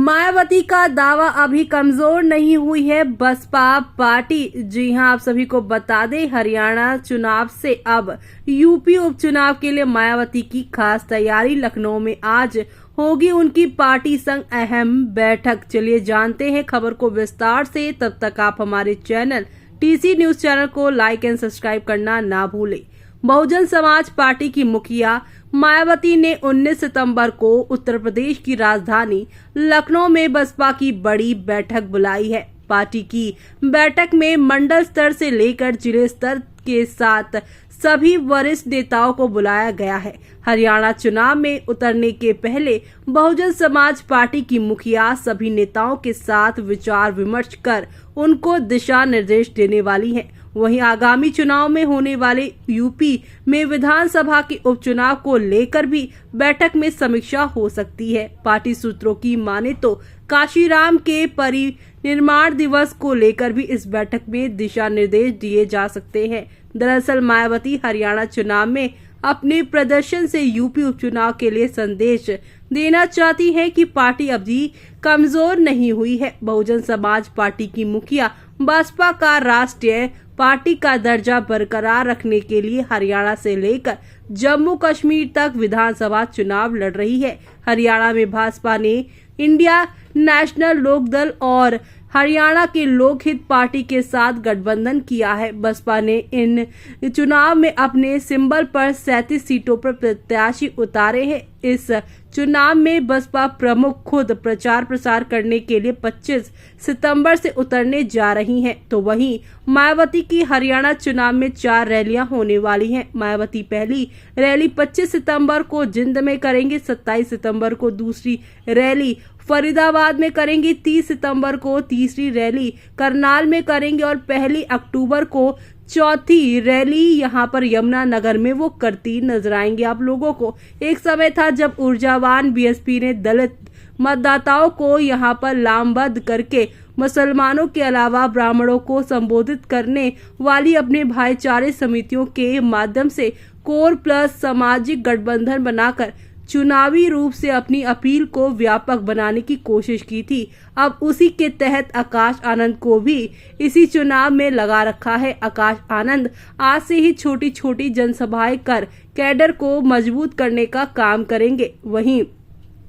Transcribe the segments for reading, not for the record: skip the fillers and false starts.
मायावती का दावा अभी कमजोर नहीं हुई है बसपा पार्टी। जी हां, आप सभी को बता दें, हरियाणा चुनाव से अब यूपी उपचुनाव के लिए मायावती की खास तैयारी। लखनऊ में आज होगी उनकी पार्टी संग अहम बैठक। चलिए जानते हैं खबर को विस्तार से। तब तक आप हमारे चैनल टीसी न्यूज चैनल को लाइक एंड सब्सक्राइब करना ना भूलें। बहुजन समाज पार्टी की मुखिया मायावती ने 19 सितंबर को उत्तर प्रदेश की राजधानी लखनऊ में बसपा की बड़ी बैठक बुलाई है। पार्टी की बैठक में मंडल स्तर से लेकर जिले स्तर के साथ सभी वरिष्ठ नेताओं को बुलाया गया है। हरियाणा चुनाव में उतरने के पहले बहुजन समाज पार्टी की मुखिया सभी नेताओं के साथ विचार विमर्श कर उनको दिशा निर्देश देने वाली है। वहीं आगामी चुनाव में होने वाले यूपी में विधानसभा के उपचुनाव को लेकर भी बैठक में समीक्षा हो सकती है। पार्टी सूत्रों की माने तो काशीराम के परिनिर्माण दिवस को लेकर भी इस बैठक में दिशा निर्देश दिए जा सकते हैं। दरअसल मायावती हरियाणा चुनाव में अपने प्रदर्शन से यूपी उपचुनाव के लिए संदेश देना चाहती है कि पार्टी अभी कमजोर नहीं हुई है। बहुजन समाज पार्टी की मुखिया बसपा का राष्ट्रीय पार्टी का दर्जा बरकरार रखने के लिए हरियाणा से लेकर जम्मू कश्मीर तक विधानसभा चुनाव लड़ रही है। हरियाणा में भाजपा ने इंडिया नेशनल लोकदल और हरियाणा के लोकहित पार्टी के साथ गठबंधन किया है। बसपा ने इन चुनाव में अपने सिंबल पर 37 सीटों पर प्रत्याशी उतारे हैं। इस चुनाव में बसपा प्रमुख खुद प्रचार प्रसार करने के लिए 25 सितंबर से उतरने जा रही हैं। तो वहीं मायावती की हरियाणा चुनाव में 4 रैलियां होने वाली हैं। मायावती पहली रैली 25 सितंबर को जिंद में करेंगे, 27 सितंबर को दूसरी रैली फरीदाबाद में करेंगी, 30 सितंबर को तीसरी रैली करनाल में करेंगे और 1 अक्टूबर को चौथी रैली यहां पर यमुनानगर में वो करती नजर आएंगे आप लोगों को। एक समय था जब ऊर्जावान बीएसपी ने दलित मतदाताओं को यहां पर लामबंद करके मुसलमानों के अलावा ब्राह्मणों को संबोधित करने वाली अपने भाईचारे समितियों के माध्यम से कोर प्लस सामाजिक गठबंधन बनाकर चुनावी रूप से अपनी अपील को व्यापक बनाने की कोशिश की थी। अब उसी के तहत आकाश आनंद को भी इसी चुनाव में लगा रखा है। आकाश आनंद आज से ही छोटी छोटी जनसभाएं कर कैडर को मजबूत करने का काम करेंगे। वहीं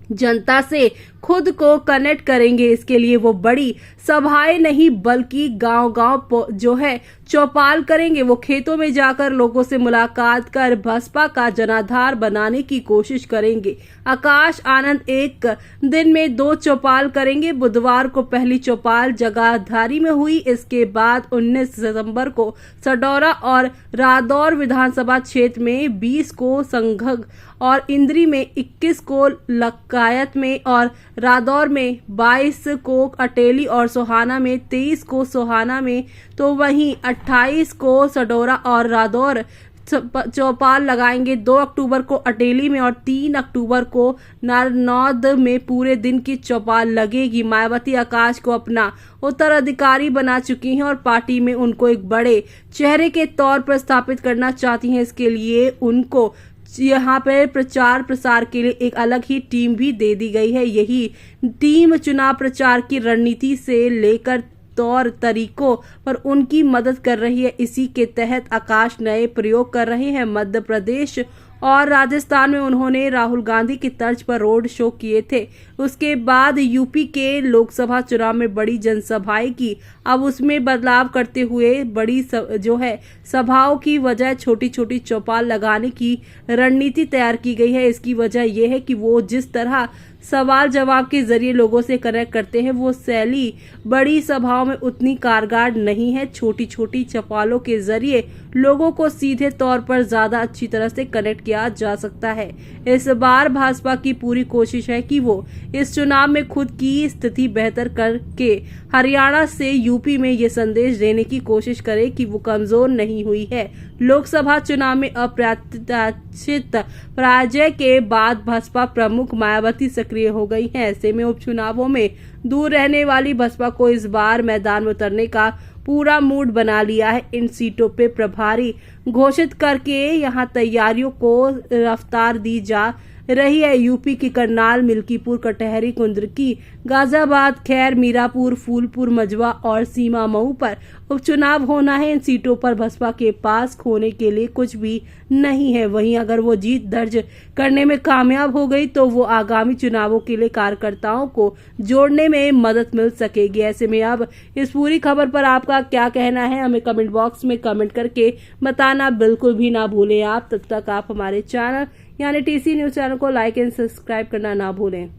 जनता से खुद को कनेक्ट करेंगे। इसके लिए वो बड़ी सभाएं नहीं बल्कि गांव-गांव जो है चौपाल करेंगे। वो खेतों में जाकर लोगों से मुलाकात कर बसपा का जनाधार बनाने की कोशिश करेंगे। आकाश आनंद एक दिन में 2 चौपाल करेंगे। बुधवार को पहली चौपाल जगाधारी में हुई। इसके बाद 19 सितंबर को सडौरा और रादौर विधानसभा क्षेत्र में, 20 को संघग और इंद्री में, 21 को लक्कायत में और रादौर में, 22 को अटेली और सोहाना में, 23 को सोहाना में, तो वहीं 28 को सडौरा और रादौर चौपाल लगाएंगे। 2 अक्टूबर को अटेली में और 3 अक्टूबर को नारनौद में पूरे दिन की चौपाल लगेगी। मायावती आकाश को अपना उत्तराधिकारी बना चुकी हैं और पार्टी में उनको एक बड़े चेहरे के तौर पर स्थापित करना चाहती हैं। इसके लिए उनको यहाँ पर प्रचार प्रसार के लिए एक अलग ही टीम भी दे दी गई है। यही टीम चुनाव प्रचार की रणनीति से लेकर तौर तरीकों पर उनकी मदद कर रही है। इसी के तहत आकाश नए प्रयोग कर रहे हैं। मध्य प्रदेश और राजस्थान में उन्होंने राहुल गांधी की तर्ज पर रोड शो किए थे। उसके बाद यूपी के लोकसभा चुनाव में बड़ी जनसभाएं की। अब उसमें बदलाव करते हुए बड़ी जो है सभाओं की वजह छोटी छोटी चौपाल लगाने की रणनीति तैयार की गई है। इसकी वजह यह है कि वो जिस तरह सवाल जवाब के जरिए लोगों से कनेक्ट करते हैं, वो शैली बड़ी सभाओं में उतनी कारगर नहीं है। छोटी छोटी चौपालों के जरिए लोगों को सीधे तौर पर ज्यादा अच्छी तरह से कनेक्ट किया जा सकता है। इस बार भाजपा की पूरी कोशिश है कि वो इस चुनाव में खुद की स्थिति बेहतर करके हरियाणा से यूपी में ये संदेश देने की कोशिश करे कि वो कमजोर नहीं हुई है। लोकसभा चुनाव में अप्रत्याशित पराजय के बाद बसपा प्रमुख मायावती सक्रिय हो गई हैं। ऐसे में उपचुनावों में दूर रहने वाली बसपा को इस बार मैदान में उतरने का पूरा मूड बना लिया है। इन सीटों पे प्रभारी घोषित करके यहां तैयारियों को रफ्तार दी जा रही है। यूपी की करनाल, मिल्कीपुर, कटहरी, कुंदरकी, गाजियाबाद, खैर, मीरापुर, फूलपुर, मजवा और सीमा मऊ पर उपचुनाव होना है। इन सीटों पर बसपा के पास खोने के लिए कुछ भी नहीं है। वहीं अगर वो जीत दर्ज करने में कामयाब हो गई तो वो आगामी चुनावों के लिए कार्यकर्ताओं को जोड़ने में मदद मिल सकेगी। ऐसे में अब इस पूरी खबर पर आपका क्या कहना है, हमें कमेंट बॉक्स में कमेंट करके बताना बिल्कुल भी ना भूलें। आप तब तक आप हमारे चैनल यानी टीसी न्यूज चैनल को लाइक एंड सब्सक्राइब करना ना भूलें।